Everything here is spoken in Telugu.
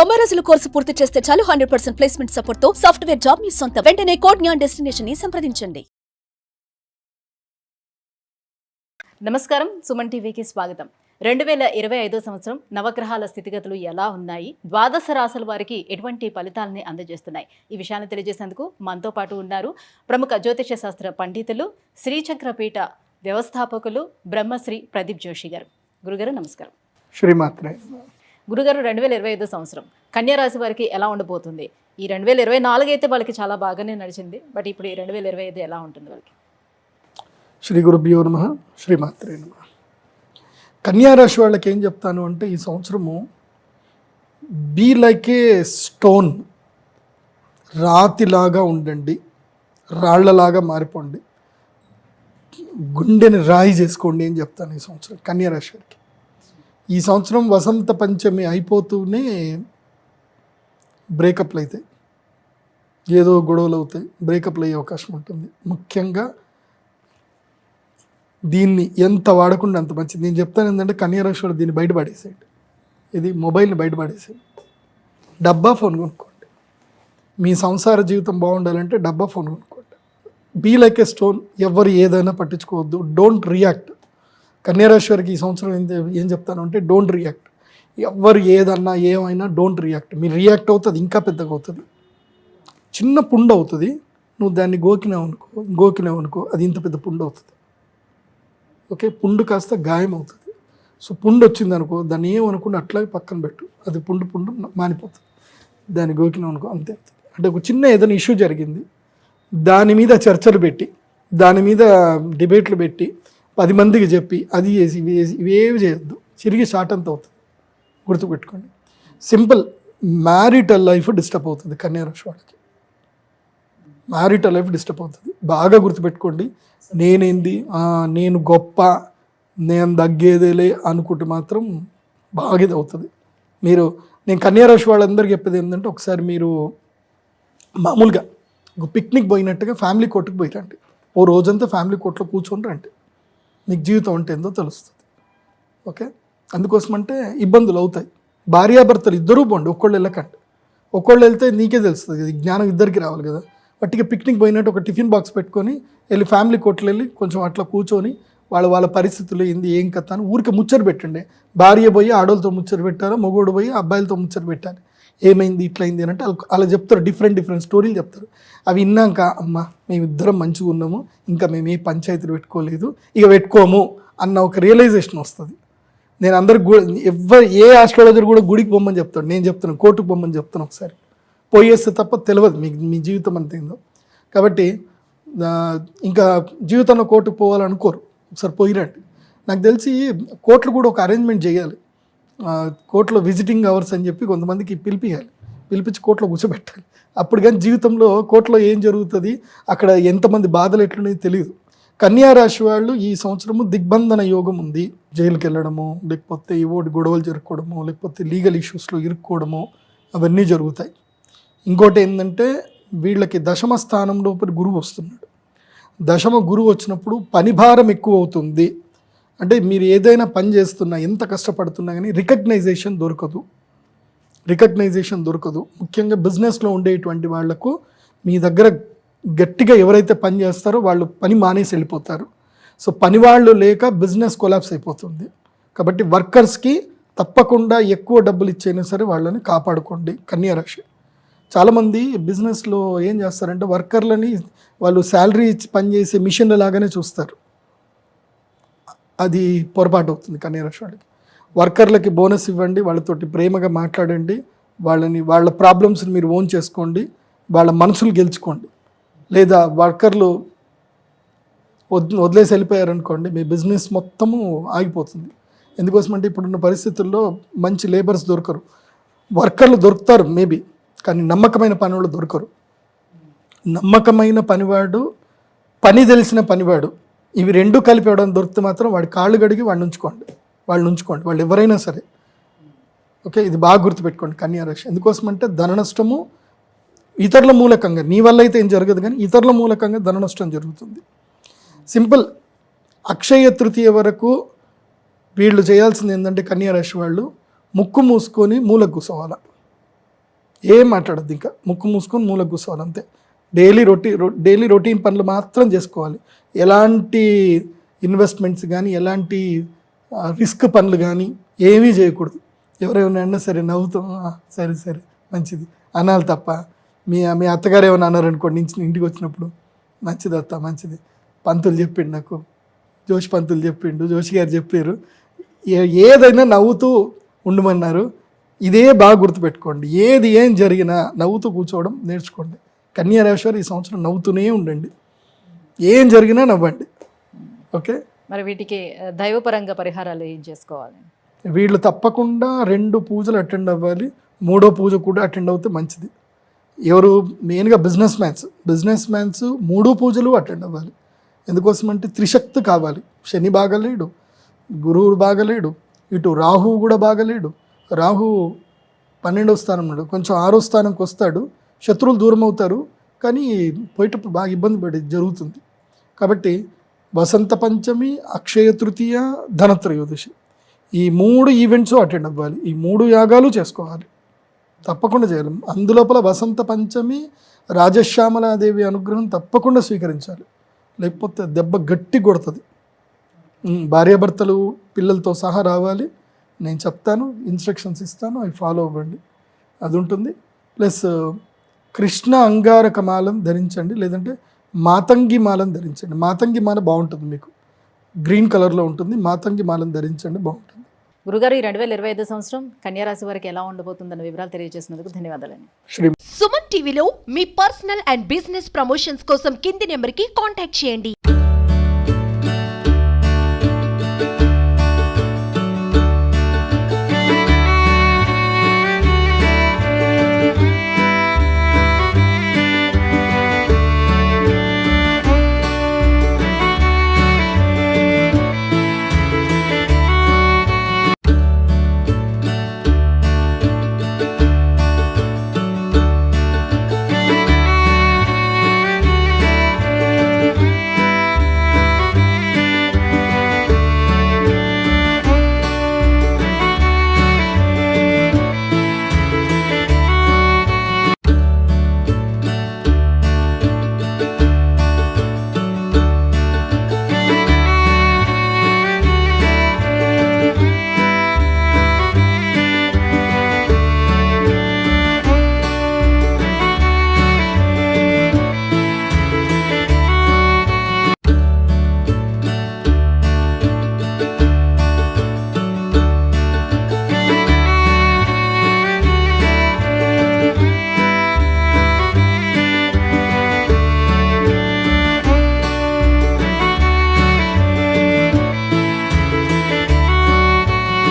90 రోజుల కోర్సు పూర్తి చేస్తే చాలు 100% ప్లేస్మెంట్ సపోర్ట్ తో సాఫ్ట్వేర్ జాబ్ మీ సొంత. వెంటనే కోడ్ జ్ఞాన్ డెస్టినేషన్ ని సంప్రదించండి. నమస్కారం, సుమన్ టీవీకి స్వాగతం. 2025 సంవత్సరం నవగ్రహాల స్థితిగతులు ఎలా ఉన్నాయి, ద్వాదశ రాశుల వారికి ఎటువంటి ఫలితాలని అందజేస్తున్నాయి, ఈ విషయాన్ని తెలియజేసేందుకు మనతో పాటు ఉన్నారు ప్రముఖ జ్యోతిష శాస్త్ర పండితులు, శ్రీచక్రపీఠ వ్యవస్థాపకులు బ్రహ్మశ్రీ ప్రదీప్ జోషి గారు. గురుగారు నమస్కారం. శ్రీమాత్రే. గురుగారు, 2025 సంవత్సరం కన్యా రాశి వారికి ఎలా ఉండబోతుంది? ఈ 2024 అయితే వాళ్ళకి చాలా బాగానే నడిచింది, బట్ ఇప్పుడు ఈ 2025 ఎలా ఉంటుంది వాళ్ళకి? శ్రీ గురుభ్యో నమః. శ్రీమాత్రే నమః. కన్యారాశి వాళ్ళకి ఏం చెప్తాను అంటే, ఈ సంవత్సరము బీ లైక్ ఏ స్టోన్, రాతిలాగా ఉండండి, రాళ్లలాగా మారిపోండి, గుండెని రాయి చేసుకోండి అని చెప్తాను ఈ సంవత్సరం కన్యారాశి వారికి. ఈ సంవత్సరం వసంత పంచమి అయిపోతూనే బ్రేకప్లు అవుతాయి, ఏదో గొడవలు అవుతాయి, బ్రేకప్లు అయ్యే అవకాశం ఉంటుంది. ముఖ్యంగా దీన్ని ఎంత వాడకుండా అంత మంచిది. నేను చెప్తాను ఏంటంటే, కన్యారాశి వాడు దీన్ని బయటపడేసేయండి, ఇది మొబైల్ని బయటపడేసేయండి, డబ్బా ఫోన్ కొనుక్కోండి. మీ సంసార జీవితం బాగుండాలంటే డబ్బా ఫోన్ కొనుక్కోండి. బీ లైక్ ఏ స్టోన్, ఎవరు ఏదైనా పట్టించుకోవద్దు, డోంట్ రియాక్ట్. కన్యారాశి వారికి ఈ సంవత్సరం ఏం చెప్తాను అంటే, డోంట్ రియాక్ట్. ఎవరు ఏదన్నా ఏమైనా డోంట్ రియాక్ట్. మీరు రియాక్ట్ అవుతుంది ఇంకా పెద్దగా అవుతుంది. చిన్న పుండు అవుతుంది, నువ్వు దాన్ని గోకినావు అనుకో అది ఇంత పెద్ద పుండు అవుతుంది. ఓకే, పుండు కాస్త గాయం అవుతుంది. సో పుండు వచ్చింది అనుకో, దాన్ని ఏమనుకుని అట్లాగే పక్కన పెట్టు, అది పుండు మానిపోతుంది. దాన్ని గోకినావు అనుకో అంతే అవుతుంది. అంటే ఒక చిన్న ఏదైనా ఇష్యూ జరిగింది, దాని మీద చర్చలు పెట్టి, దాని మీద డిబేట్లు పెట్టి 10 మందికి చెప్పి అది చేసి ఇవేవి చేయొద్దు, చిరిగి షార్ట్ అంత అవుతుంది. గుర్తుపెట్టుకోండి. సింపుల్, మ్యారిటల్ లైఫ్ డిస్టర్బ్ అవుతుంది కన్యారాశి వాళ్ళకి. మ్యారిటల్ లైఫ్ డిస్టర్బ్ అవుతుంది, బాగా గుర్తుపెట్టుకోండి. నేనేంది, నేను గొప్ప, నేను తగ్గేదేలే అనుకుంటే మాత్రం బాగా ఇది అవుతుంది. నేను కన్యారాశి వాళ్ళందరికీ చెప్పేది ఏంటంటే, ఒకసారి మీరు మామూలుగా ఒక పిక్నిక్ పోయినట్టుగా ఫ్యామిలీ కోర్టుకు పోయిరండి. ఓ రోజంతా ఫ్యామిలీ కోర్టులో కూర్చొని రండి, మీకు జీవితం అంటే ఏందో తెలుస్తుంది. ఓకే, అందుకోసం అంటే ఇబ్బందులు అవుతాయి. భార్యాభర్తలు ఇద్దరూ పోండి, ఒక్కళ్ళు వెళ్ళకండి. ఒక్కళ్ళు వెళ్తే నీకే తెలుస్తుంది, ఇది జ్ఞానం ఇద్దరికి రావాలి కదా. బట్టిగా పిక్నిక్ పోయినట్టు ఒక టిఫిన్ బాక్స్ పెట్టుకొని వెళ్ళి ఫ్యామిలీ కోర్టులు వెళ్ళి కొంచెం అట్లా కూర్చొని వాళ్ళ పరిస్థితులు ఏంది ఏం కథ అని ఊరికి ముచ్చట పెట్టండి. భార్య పోయి ఆడోళ్ళతో ముచ్చట పెట్టారు, మగోడు పోయి అబ్బాయిలతో ముచ్చట పెట్టాలి, ఏమైంది ఇట్లా అయింది అంటే అలా చెప్తారు. డిఫరెంట్ స్టోరీలు చెప్తారు. అవి విన్నాక, అమ్మ మేమిద్దరం మంచిగా ఉన్నాము, ఇంకా మేము ఏ పంచాయతీలు పెట్టుకోలేదు, ఇక పెట్టుకోము అన్న ఒక రియలైజేషన్ వస్తుంది. నేను అందరికి ఏ ఆస్ట్రాలజర్ కూడా గుడికి పొమ్మని చెప్తాడు, నేను చెప్తాను కోర్టుకు పొమ్మని చెప్తాను. ఒకసారి పోయేస్తే తప్ప తెలియదు మీ జీవితం అంతేందో. కాబట్టి ఇంకా జీవితంలో కోర్టుకు పోవాలనుకోరు, ఒకసారి పోయిరండి. నాకు తెలిసి కోర్టులు కూడా ఒక అరేంజ్మెంట్ చేయాలి. కోర్టులో విజిటింగ్ అవర్స్ అని చెప్పి కొంతమందికి పిలిపించి కోర్టులో కూర్చోబెట్టాలి. అప్పుడు కానీ జీవితంలో కోర్టులో ఏం జరుగుతుంది, అక్కడ ఎంతమంది బాధలు ఎట్లున్నాయో తెలియదు. కన్యారాశి వాళ్ళు ఈ సంవత్సరము దిగ్బంధన యోగం ఉంది. జైలుకి వెళ్ళడము, లేకపోతే ఓటి గొడవలు జరుపుకోవడము, లేకపోతే లీగల్ ఇష్యూస్లో ఇరుక్కోవడము, అవన్నీ జరుగుతాయి. ఇంకోటి ఏంటంటే, వీళ్ళకి దశమ స్థానంలో గురువు వస్తున్నాడు. దశమ గురువు వచ్చినప్పుడు పని భారం ఎక్కువ అవుతుంది. అంటే మీరు ఏదైనా పని చేస్తున్నా, ఎంత కష్టపడుతున్నా కానీ రికగ్నైజేషన్ దొరకదు. ముఖ్యంగా బిజినెస్లో ఉండేటువంటి వాళ్లకు మీ దగ్గర గట్టిగా ఎవరైతే పని చేస్తారో వాళ్ళు పని మానేసి వెళ్ళిపోతారు. సో పని వాళ్ళు లేక బిజినెస్ కొలాప్స్ అయిపోతుంది. కాబట్టి వర్కర్స్కి తప్పకుండా ఎక్కువ డబ్బులు ఇచ్చైనా సరే వాళ్ళని కాపాడుకోండి కన్యారాశి. చాలామంది బిజినెస్లో ఏం చేస్తారంటే, వర్కర్లని వాళ్ళు శాలరీ ఇచ్చి పనిచేసే మిషన్ల లాగానే చూస్తారు. అది పొరపాటు అవుతుంది కన్యారాశి వాళ్ళకి. వర్కర్లకి బోనస్ ఇవ్వండి, వాళ్ళతోటి ప్రేమగా మాట్లాడండి, వాళ్ళ ప్రాబ్లమ్స్ని మీరు ఓన్ చేసుకోండి, వాళ్ళ మనసులు గెలుచుకోండి. లేదా వర్కర్లు వదిలేసి వెళ్ళిపోయారనుకోండి, మీ బిజినెస్ మొత్తము ఆగిపోతుంది. ఎందుకోసమంటే ఇప్పుడున్న పరిస్థితుల్లో మంచి లేబర్స్ దొరకరు. వర్కర్లు దొరుకుతారు మేబీ, కానీ నమ్మకమైన పనివాళ్ళు దొరకరు. నమ్మకమైన పనివాడు, పని తెలిసిన పనివాడు, ఇవి రెండు కలిపి ఎవడని దొరికితే మాత్రం వాడి కాళ్ళు గడిగి వాళ్ళని ఉంచుకోండి, వాళ్ళు ఎవరైనా సరే. ఓకే, ఇది బాగా గుర్తుపెట్టుకోండి కన్యారాశి. ఎందుకోసమంటే ధన నష్టము ఇతరుల మూలకంగా, నీ వల్ల అయితే ఏం జరగదు కానీ ఇతరుల మూలకంగా ధన నష్టం జరుగుతుంది. సింపుల్, అక్షయ తృతీయ వరకు వీళ్ళు చేయాల్సింది ఏంటంటే, కన్యారాశి వాళ్ళు ముక్కు మూసుకొని మూలకు కూసోవాలి. ఏం మాట్లాడద్దు, ఇంకా ముక్కు మూసుకొని మూలకు కూర్చోవాలి అంతే. డైలీ రొటీన్ పనులు మాత్రం చేసుకోవాలి. ఎలాంటి ఇన్వెస్ట్మెంట్స్ కానీ ఎలాంటి రిస్క్ పనులు కానీ ఏమీ చేయకూడదు. ఎవరైనా అన్నా సరే నవ్వుతాం, సరే సరే మంచిది అనాలి తప్ప, మీ అత్తగారు ఏమైనా అన్నారనుకోండి ఇంటికి వచ్చినప్పుడు, మంచిది అత్త మంచిది, పంతులు చెప్పిండు నాకు, జోషి పంతులు చెప్పిండు, జోషి గారు చెప్పారు, ఏదైనా నవ్వుతూ ఉండమన్నారు. ఇదే బాగా గుర్తుపెట్టుకోండి. ఏం జరిగినా నవ్వుతూ కూర్చోవడం నేర్చుకోండి. కన్యా రాశి వారు ఈ సంవత్సరం నవ్వుతూనే ఉండండి, ఏం జరిగినా నవ్వండి. ఓకే, మరి వీటికి దైవపరంగా పరిహారాలు ఏం చేసుకోవాలి? వీళ్ళు తప్పకుండా 2 పూజలు అటెండ్ అవ్వాలి. 3వ పూజ కూడా అటెండ్ అవుతే మంచిది. ఎవరు మెయిన్గా బిజినెస్ మ్యాన్స్ 3 పూజలు అటెండ్ అవ్వాలి. ఎందుకోసం అంటే త్రిశక్తి కావాలి. శని బాగలేడు, గురువుడు బాగలేడు, ఇటు రాహువు కూడా బాగలేడు. రాహు 12వ స్థానంలో, కొంచెం 6వ స్థానంకి వస్తాడు, శత్రువులు దూరం అవుతారు, కానీ పోయేటప్పుడు బాగా ఇబ్బంది పడేది జరుగుతుంది. కాబట్టి వసంత పంచమి, అక్షయ తృతీయ, ధనత్రయోదశి, ఈ 3 ఈవెంట్స్ అటెండ్ అవ్వాలి. ఈ 3 యాగాలు చేసుకోవాలి, తప్పకుండా చేయాలి. అందులోపల వసంత పంచమి రాజశ్యామలాదేవి అనుగ్రహం తప్పకుండా స్వీకరించాలి, లేకపోతే దెబ్బ గట్టి కొడుతుంది. భార్యాభర్తలు పిల్లలతో సహా రావాలి. నేను చెప్తాను, ఇన్స్ట్రక్షన్స్ ఇస్తాను, అవి ఫాలో అవ్వండి, అది ఉంటుంది. ప్లస్ కృష్ణ అంగారక మాలను ధరించండి, లేదంటే మాతంగి మాలను ధరించండి. మాతంగి మాల బాగుంటుంది, మీకు గ్రీన్ కలర్లో ఉంటుంది. మాతంగి మాలను ధరించండి, బాగుంటుంది. గురుగారు, ఈ 2025 సంవత్సరం కన్యా రాశి వారికి ఎలా ఉండబోతుందన్న వివరాలు తెలియజేసినందుకు ధన్యవాదాలండి. శ్రీ సుమన్ టీవీలో మీ పర్సనల్ అండ్ బిజినెస్ ప్రమోషన్స్ కోసం కింది నెంబర్కి కాంటాక్ట్ చేయండి.